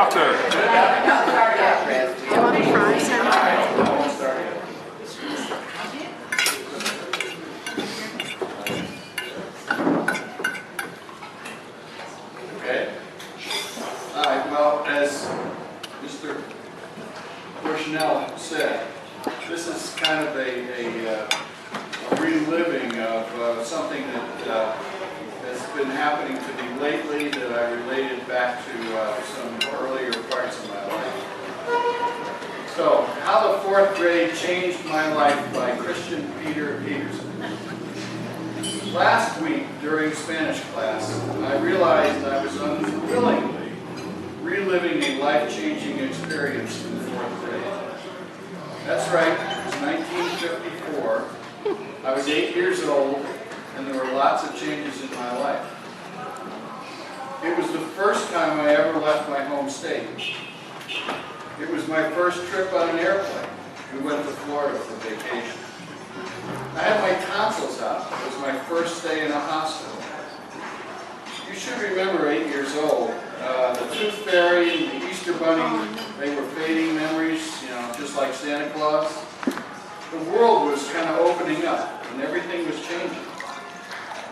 Doctor. You want to try some? Okay. All right. Well, as Mr. Bushnell said, this is kind of a reliving of something that has been happening to me lately that I related back to some earlier parts of my life. So, How the Fourth Grade Changed My Life by Christian Petersen. Last week, during Spanish class, I realized I was unwillingly reliving a life-changing experience in the fourth grade. That's right, it was 1954. I was 8 years old, and there were lots of changes in my life. It was the first time I ever left my home state. It was my first trip on an airplane. We went to Florida for vacation. I had my tonsils out. It was my first day in a hospital. You should remember 8 years old. The Tooth Fairy and the Easter Bunny, they were fading memories, you know, just like Santa Claus. The world was kind of opening up, and everything was changing.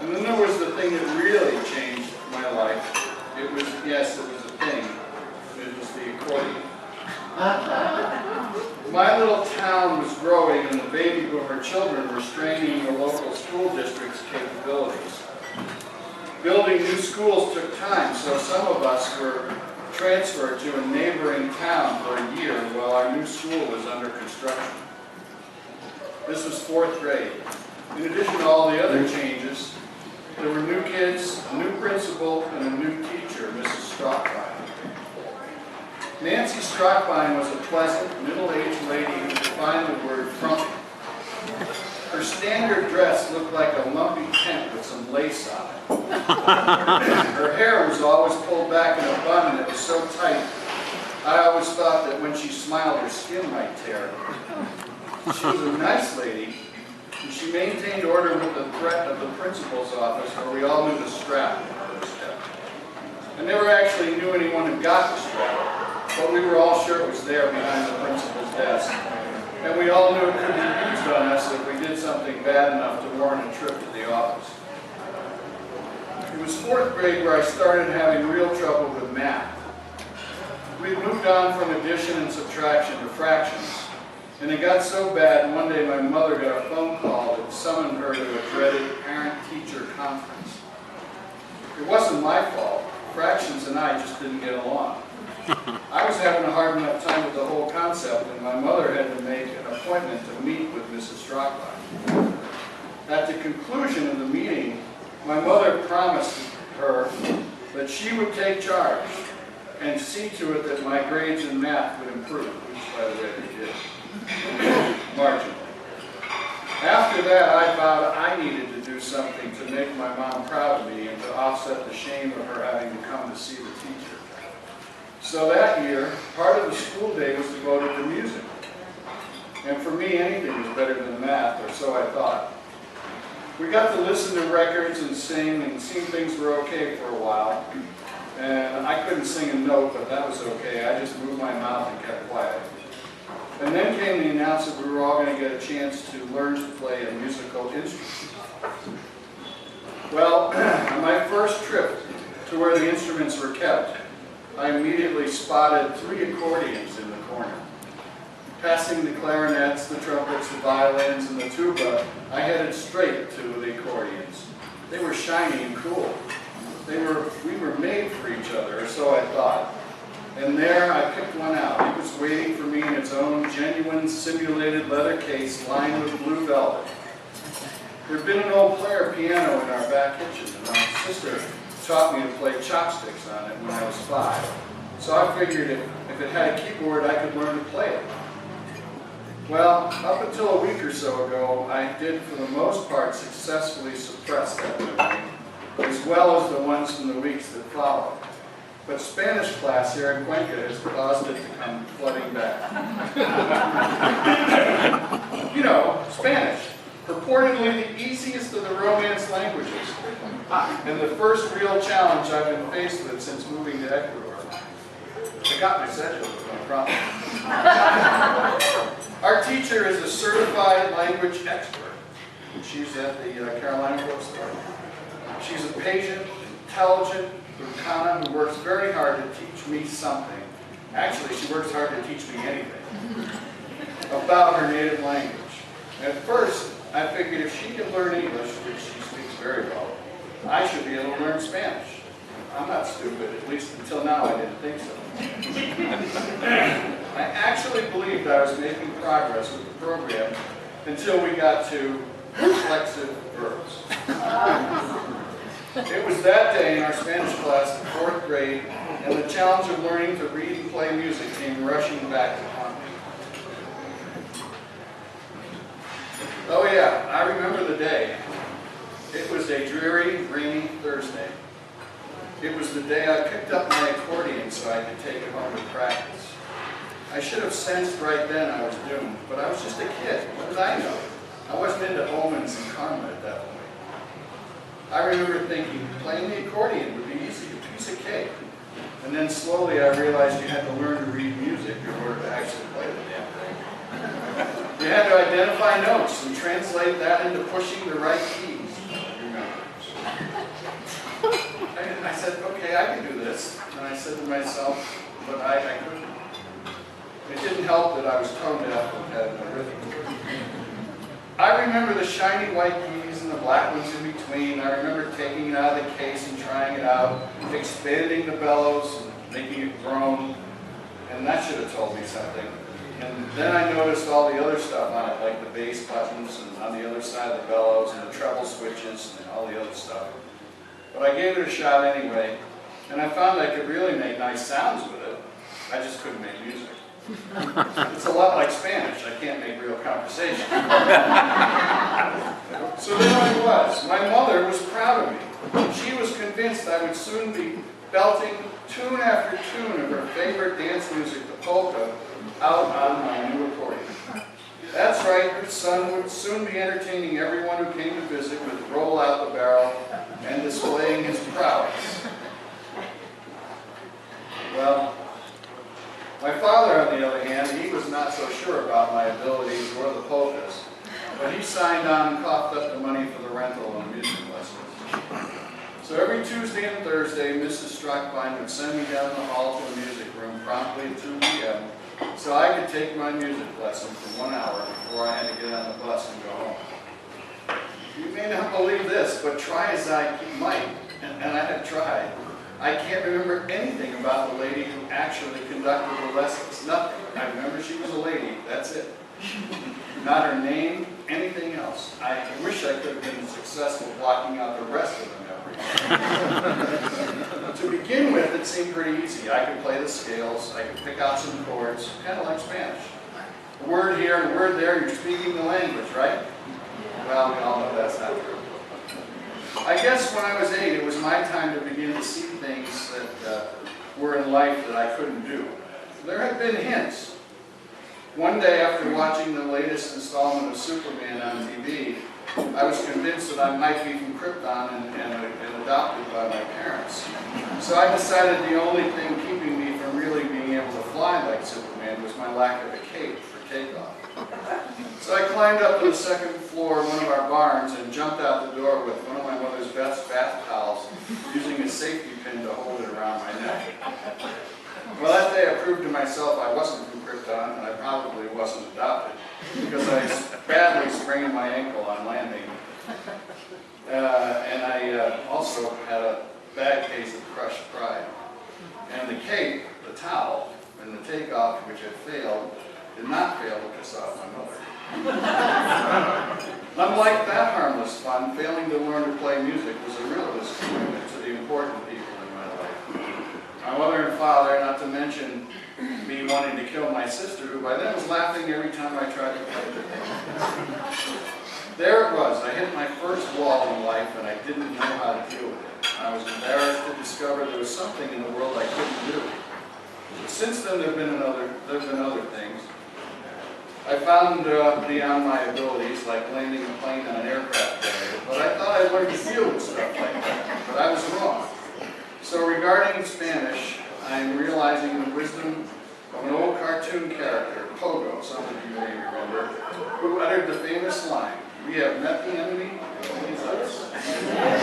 And then there was the thing that really changed my life. It was, yes, it was a thing. It was the accordion. My little town was growing, and the baby boomer children were straining the local school district's capabilities. Building new schools took time, so some of us were transferred to a neighboring town for a year while our new school was under construction. This was fourth grade. In addition to all the other changes, there were new kids, a new principal, and a new teacher, Mrs. Strockbine. Nancy Strockbine was a pleasant, middle-aged lady who defined the word frumpy. Her standard dress looked like a lumpy tent with some lace on it. Her hair was always pulled back in a bun, and it was so tight, I always thought that when she smiled, her skin might tear. She was a nice lady, and she maintained order with the threat of the principal's office, where we all knew the strap on her step. I never actually knew anyone who got the strap, but we were all sure it was there behind the principal's desk. And we all knew it could be used on us if we did something bad enough to warrant a trip to the office. It was fourth grade where I started having real trouble with math. We had moved on from addition and subtraction to fractions. And it got so bad, one day my mother got a phone call that summoned her to a dreaded parent-teacher conference. It wasn't my fault. Fractions and I just didn't get along. I was having a hard enough time with the whole concept, and my mother had to make an appointment to meet with Mrs. Strockbine. At the conclusion of the meeting, my mother promised her that she would take charge and see to it that my grades in math would improve, which, by the way, they did. Marginally. After that, I vowed I needed to do something to make my mom proud of me and to offset the shame of her having to come to see the teacher. So that year, part of the school day was devoted to music. And for me, anything was better than math, or so I thought. We got to listen to records and sing, and it seemed things were okay for a while. And I couldn't sing a note, but that was okay. I just moved my mouth and kept quiet. And then came the announcement we were all going to get a chance to learn to play a musical instrument. Well, on my first trip to where the instruments were kept, I immediately spotted 3 accordions in the corner. Passing the clarinets, the trumpets, the violins, and the tuba, I headed straight to the accordions. They were shiny and cool. We were made for each other, or so I thought. And there I picked one out. It was waiting for me in its own genuine simulated leather case lined with blue velvet. There had been an old player piano in our back kitchen, and my sister taught me to play chopsticks on it when I was 5. So I figured if it had a keyboard, I could learn to play it. Well, up until a week or so ago, I did for the most part successfully suppress that memory, as well as the ones from the weeks that followed. But Spanish class here in Cuenca has caused it to come flooding back. You know, Spanish, purportedly the easiest of the Romance languages, and the first real challenge I've been faced with since moving to Ecuador. I got my schedule, no problem. Our teacher is a certified language expert. She's at the Carolina bookstore. She's a patient, intelligent Lucana who works very hard to teach me something. Actually, she works hard to teach me anything about her native language. At first, I figured if she can learn English, which she speaks very well, I should be able to learn Spanish. I'm not stupid, at least until now I didn't think so. I actually believed I was making progress with the program until we got to reflexive verbs. It was that day in our Spanish class in 4th grade, and the challenge of learning to read and play music came rushing back upon me. Oh yeah, I remember the day. It was a dreary, rainy Thursday. It was the day I picked up my accordion so I could take it home to practice. I should have sensed right then I was doomed, but I was just a kid. What did I know? I wasn't into omens and karma at that point. I remember thinking, playing the accordion would be easy, a piece of cake. And then slowly I realized you had to learn to read music in order to actually play the damn thing. You had to identify notes and translate that into pushing the right keys. I said, okay, I can do this. And I said to myself, but I couldn't. It didn't help that I was tone deaf and had no rhythm. I remember the shiny white keys and the black ones in between. I remember taking it out of the case and trying it out, expanding the bellows and making it groan. And that should have told me something. And then I noticed all the other stuff on it, like the bass buttons and on the other side of the bellows and the treble switches and all the other stuff. But I gave it a shot anyway, and I found I could really make nice sounds with it. I just couldn't make music. It's a lot like Spanish. I can't make real conversation. So there I was. My mother was proud of me. She was convinced I would soon be belting tune after tune of her favorite dance music, the polka, out on my new accordion. That's right, her son would soon be entertaining everyone who came to visit with Roll Out the Barrel and displaying his prowess. Well, my father, on the other hand, he was not so sure about my abilities or the polkas, but he signed on and coughed up the money for the rental and music lessons. So every Tuesday and Thursday, Mrs. Struckbein would send me down the hall to the music room promptly at 2 p.m. so I could take my music lesson for 1 hour before I had to get on the bus and go home. You may not believe this, but try as I might, and I have tried, I can't remember anything about the lady who actually conducted the lessons. Nothing. I remember she was a lady, that's it. Not her name, anything else. I wish I could have been successful blocking out the rest of the memory. To begin with, it seemed pretty easy. I could play the scales, I could pick out some chords, kind of like Spanish. A word here and a word there, you're speaking the language, right? Well, we all know that's not true. I guess when I was 8, it was my time to begin to see things that were in life that I couldn't do. There had been hints. One day, after watching the latest installment of Superman on TV, I was convinced that I might be from Krypton and adopted by my parents. So I decided the only thing keeping me from really being able to fly like Superman was my lack of a cape for takeoff. So I climbed up to the second floor of one of our barns and jumped out the door with one of my mother's best bath towels, using a safety pin to hold it around my neck. Well, that day I proved to myself I wasn't from Krypton, and I probably wasn't adopted, because I badly sprained my ankle on landing. And I also had a bad case of crushed pride. And the cape, the towel, and the takeoff, which had failed, did not fail to piss off my mother. Unlike that harmless fun, failing to learn to play music was a real disappointment to the important people in my life. My mother and father, not to mention me wanting to kill my sister, who by then was laughing every time I tried to play with her. There it was. I hit my first wall in life, and I didn't know how to deal with it. I was embarrassed to discover there was something in the world I couldn't do. Since then, there have been other things. I found beyond my abilities, like landing a plane on an aircraft carrier, but I thought I'd learn to deal with stuff like that. But I was wrong. So regarding Spanish, I am realizing the wisdom of an old cartoon character, Pogo, some of you may remember, who uttered the famous line, "We have met the enemy, and he is us."